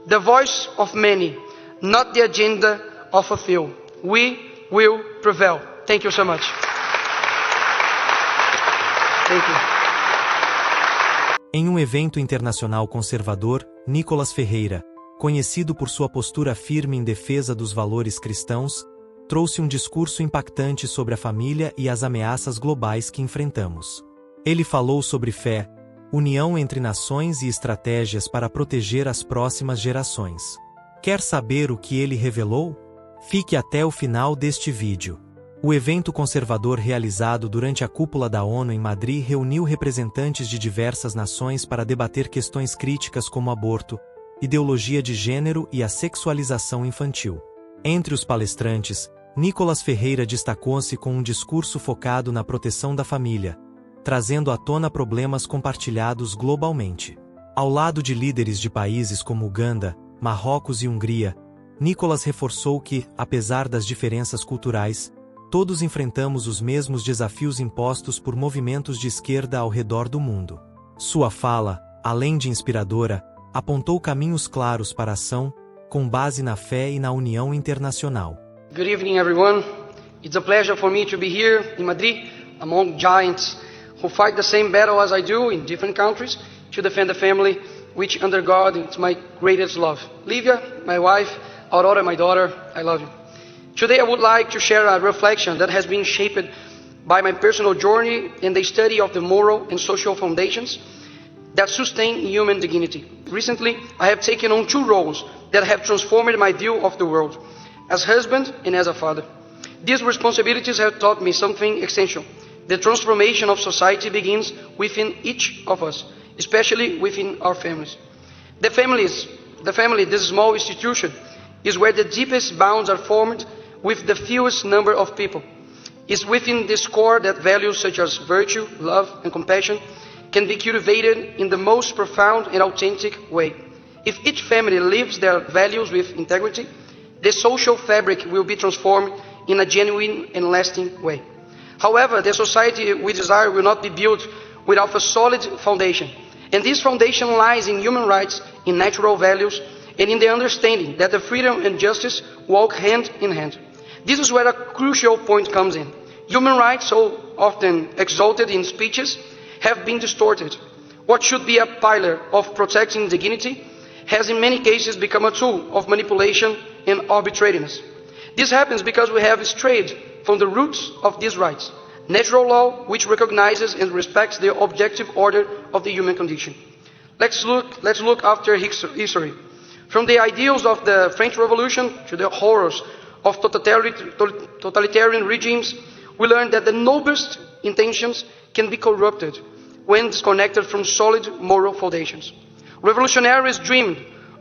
the voice of many, not the agenda of a few. We will prevail. Thank you so much. Thank you. Em um evento internacional conservador, Nikolas Ferreira, conhecido por sua postura firme em defesa dos valores cristãos, trouxe um discurso impactante sobre a família e as ameaças globais que enfrentamos. Ele falou sobre fé, união entre nações e estratégias para proteger as próximas gerações. Quer saber o que ele revelou? Fique até o final deste vídeo. O evento conservador realizado durante a Cúpula da ONU em Madrid reuniu representantes de diversas nações para debater questões críticas como aborto, ideologia de gênero e a sexualização infantil. Entre os palestrantes, Nikolas Ferreira destacou-se com um discurso focado na proteção da família, trazendo à tona problemas compartilhados globalmente. Ao lado de líderes de países como Uganda, Marrocos e Hungria, Nikolas reforçou que, apesar das diferenças culturais, todos enfrentamos os mesmos desafios impostos por movimentos de esquerda ao redor do mundo. Sua fala, além de inspiradora, apontou caminhos claros para a ação, com base na fé e na união internacional. Good evening, everyone. It's a pleasure for me to be here in Madrid, among giants who fight the same battle as I do in different countries to defend the family, which under God is my greatest love. Livia, my wife, Aurora, my daughter, I love you. Today I would like to share a reflection that has been shaped by my personal journey in the study of the moral and social foundations that sustain human dignity. Recently, I have taken on two roles that have transformed my view of the world, as husband and as a father. These responsibilities have taught me something essential. The transformation of society begins within each of us, especially within our families. The family, this small institution, is where the deepest bonds are formed with the fewest number of people. It's within this core that values such as virtue, love, and compassion can be cultivated in the most profound and authentic way. If each family lives their values with integrity, the social fabric will be transformed in a genuine and lasting way. However, the society we desire will not be built without a solid foundation. And this foundation lies in human rights, in natural values, and in the understanding that the freedom and justice walk hand in hand. This is where a crucial point comes in. Human rights, so often exalted in speeches, have been distorted. What should be a pillar of protecting dignity has in many cases become a tool of manipulation and arbitrariness. This happens because we have strayed from the roots of these rights, natural law which recognizes and respects the objective order of the human condition. Let's look after history. From the ideals of the French Revolution to the horrors of totalitarian regimes, we learn that the noblest intentions can be corrupted when disconnected from solid moral foundations. Revolutionaries dreamed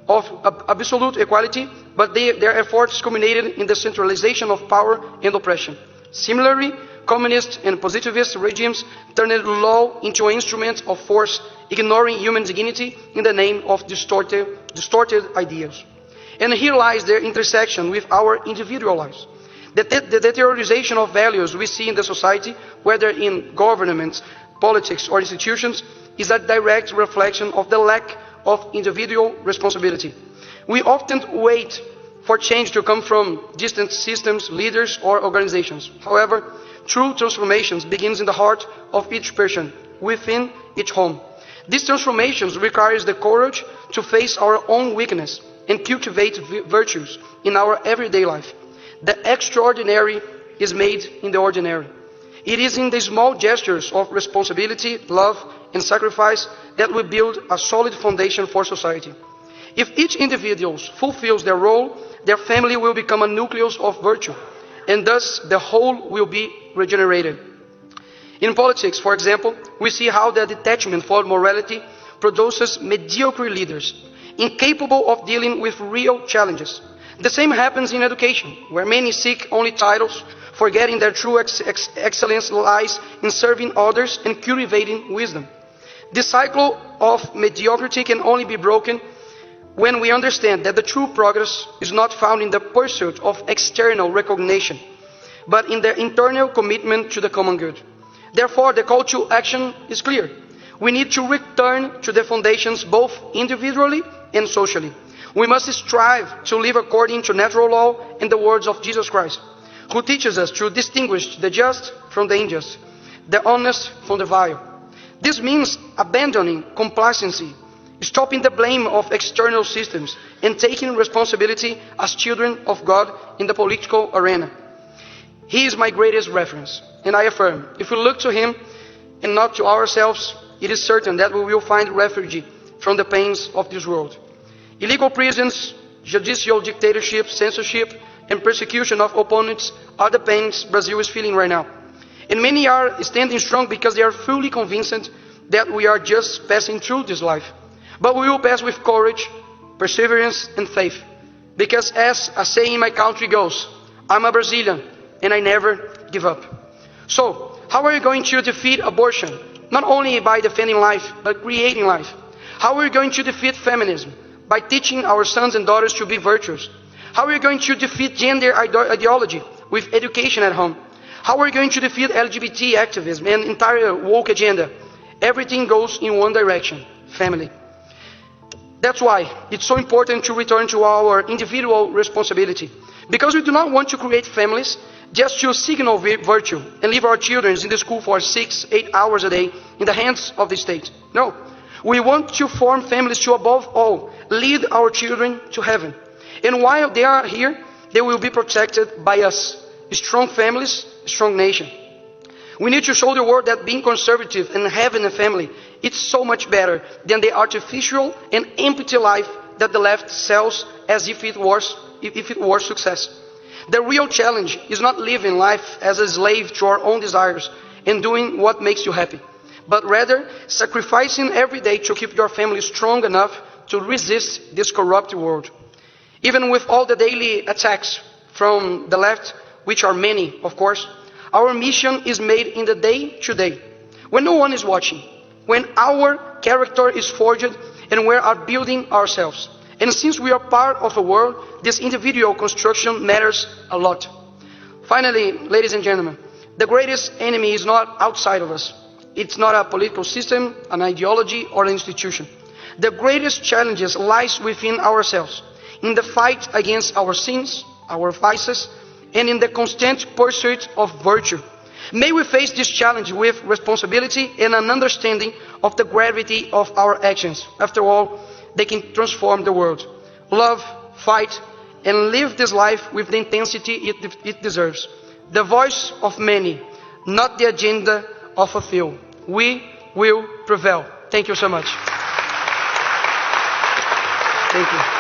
of absolute equality, but their efforts culminated in the centralization of power and oppression. Similarly, communist and positivist regimes turned law into an instrument of force, ignoring human dignity in the name of distorted ideas. And here lies their intersection with our individual lives. The deterioration of values we see in the society, whether in governments, politics, or institutions, is a direct reflection of the lack of individual responsibility. We often wait for change to come from distant systems, leaders, or organizations. However, true transformations begins in the heart of each person, within each home. These transformations requires the courage to face our own weakness and cultivate virtues in our everyday life. The extraordinary is made in the ordinary. It is in the small gestures of responsibility, love, and sacrifice that we build a solid foundation for society. If each individual fulfills their role, their family will become a nucleus of virtue, and thus the whole will be regenerated. In politics, for example, we see how the detachment from morality produces mediocre leaders, incapable of dealing with real challenges. The same happens in education, where many seek only titles, forgetting their true excellence lies in serving others and cultivating wisdom. This cycle of mediocrity can only be broken when we understand that the true progress is not found in the pursuit of external recognition, but in the internal commitment to the common good. Therefore, the call to action is clear. We need to return to the foundations both individually and socially. We must strive to live according to natural law and the words of Jesus Christ, who teaches us to distinguish the just from the unjust, the honest from the vile. This means abandoning complacency, stopping the blame of external systems, and taking responsibility as children of God in the political arena. He is my greatest reference, and I affirm, if we look to him and not to ourselves, it is certain that we will find refuge from the pains of this world. Illegal prisons, judicial dictatorship, censorship, and persecution of opponents are the pains Brazil is feeling right now. And many are standing strong because they are fully convinced that we are just passing through this life. But we will pass with courage, perseverance, and faith. Because as a saying in my country goes, I'm a Brazilian, and I never give up. So, how are you going to defeat abortion? Not only by defending life, but creating life. How are we going to defeat feminism? By teaching our sons and daughters to be virtuous. How are we going to defeat gender ideology? With education at home. How are we going to defeat LGBT activism and entire woke agenda? Everything goes in one direction, family. That's why it's so important to return to our individual responsibility. Because we do not want to create families just to signal virtue and leave our children in the school for 6-8 hours a day in the hands of the state. No. We want to form families to, above all, lead our children to heaven. And while they are here, they will be protected by us. Strong families, strong nation. We need to show the world that being conservative and having a family, it's so much better than the artificial and empty life that the left sells as if it was success. The real challenge is not living life as a slave to our own desires and doing what makes you happy, but rather sacrificing every day to keep your family strong enough to resist this corrupt world. Even with all the daily attacks from the left, which are many, of course, our mission is made in the day-to-day, when no one is watching, when our character is forged and we are building ourselves. And since we are part of a world, this individual construction matters a lot. Finally, ladies and gentlemen, the greatest enemy is not outside of us. It's not a political system, an ideology, or an institution. The greatest challenges lies within ourselves, in the fight against our sins, our vices, and in the constant pursuit of virtue. May we face this challenge with responsibility and an understanding of the gravity of our actions. After all, they can transform the world. Love, fight, and live this life with the intensity it deserves. The voice of many, not the agenda of a few. We will prevail. Thank you so much. Thank you.